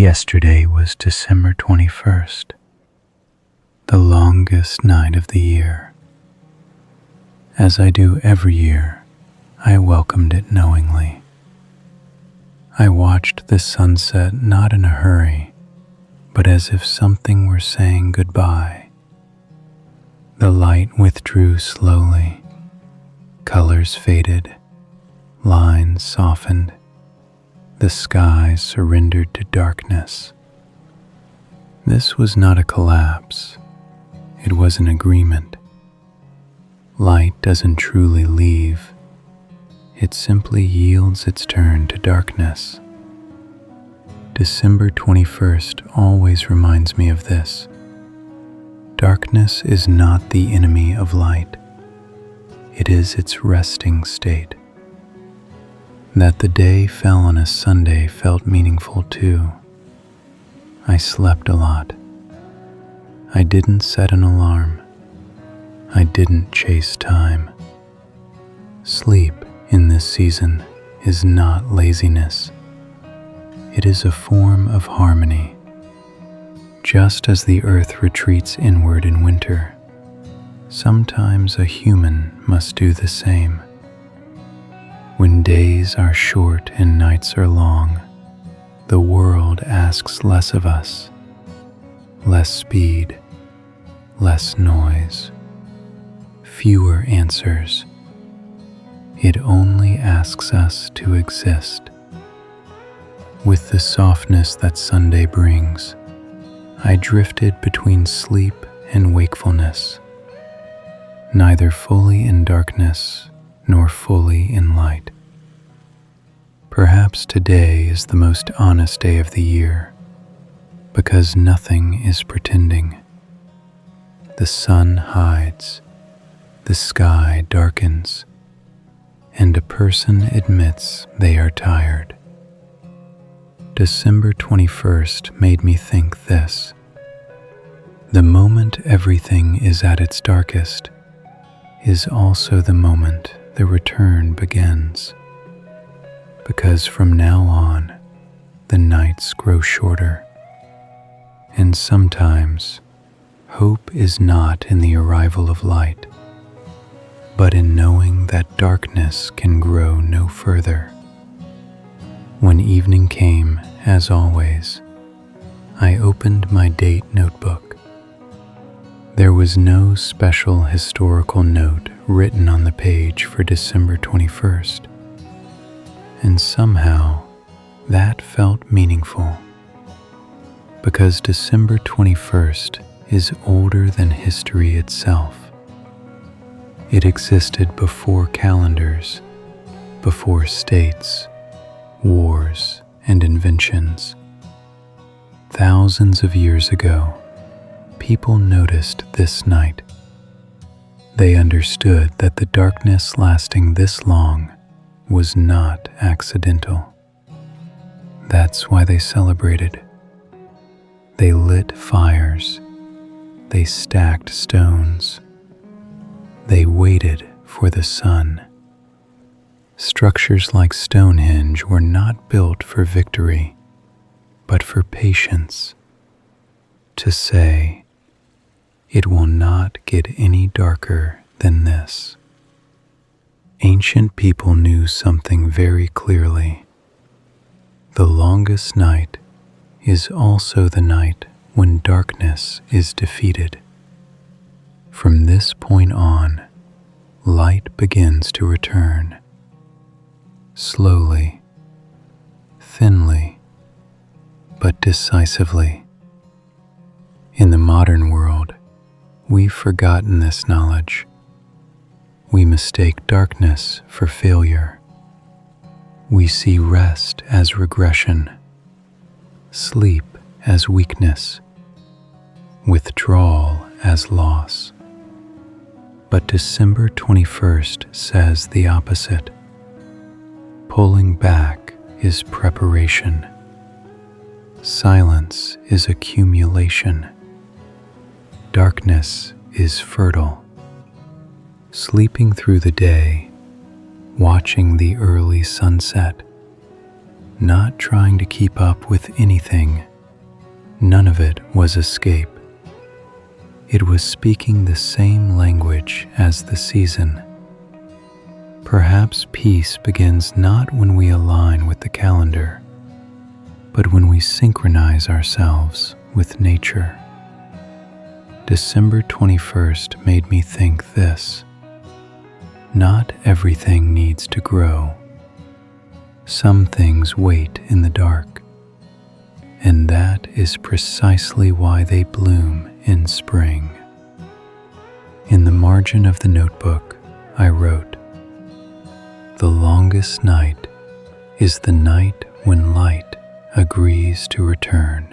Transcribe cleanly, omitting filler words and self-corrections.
Yesterday was December 21st, the longest night of the year. As I do every year, I welcomed it knowingly. I watched the sunset not in a hurry, but as if something were saying goodbye. The light withdrew slowly, colors faded, lines softened, the sky surrendered to darkness. This was not a collapse, it was an agreement. Light doesn't truly leave, it simply yields its turn to darkness. December 21st always reminds me of this. Darkness is not the enemy of light, it is its resting state. That the day fell on a Sunday felt meaningful too. I slept a lot. I didn't set an alarm. I didn't chase time. Sleep in this season is not laziness. It is a form of harmony. Just as the earth retreats inward in winter, sometimes a human must do the same. When days are short and nights are long, the world asks less of us. Less speed, less noise, fewer answers. It only asks us to exist. With the softness that Sunday brings, I drifted between sleep and wakefulness, neither fully in darkness nor fully in light. Perhaps today is the most honest day of the year, because nothing is pretending. The sun hides, the sky darkens, and a person admits they are tired. December 21st made me think this. The moment everything is at its darkest is also the moment the return begins. Because from now on, the nights grow shorter. And sometimes, hope is not in the arrival of light, but in knowing that darkness can grow no further. When evening came, as always, I opened my date notebook. There was no special historical note written on the page for December 21st, and somehow that felt meaningful, because December 21st is older than history itself. It existed before calendars, before states, wars, and inventions. Thousands of years ago, people noticed this night. They understood that the darkness lasting this long was not accidental. That's why they celebrated. They lit fires. They stacked stones. They waited for the sun. Structures like Stonehenge were not built for victory, but for patience. To say, it will not get any darker than this. Ancient people knew something very clearly. The longest night is also the night when darkness is defeated. From this point on, light begins to return. Slowly, thinly, but decisively. In the modern world, we've forgotten this knowledge. We mistake darkness for failure. We see rest as regression, sleep as weakness, withdrawal as loss. But December 21st says the opposite. Pulling back is preparation. Silence is accumulation. Darkness is fertile. Sleeping through the day, watching the early sunset, not trying to keep up with anything None of it was escape. It was speaking the same language as the season. Perhaps peace begins not when we align with the calendar, but when we synchronize ourselves with nature. December 21st made me think this: not everything needs to grow. Some things wait in the dark, and that is precisely why they bloom in spring. In the margin of the notebook, I wrote, "The longest night is the night when light agrees to return."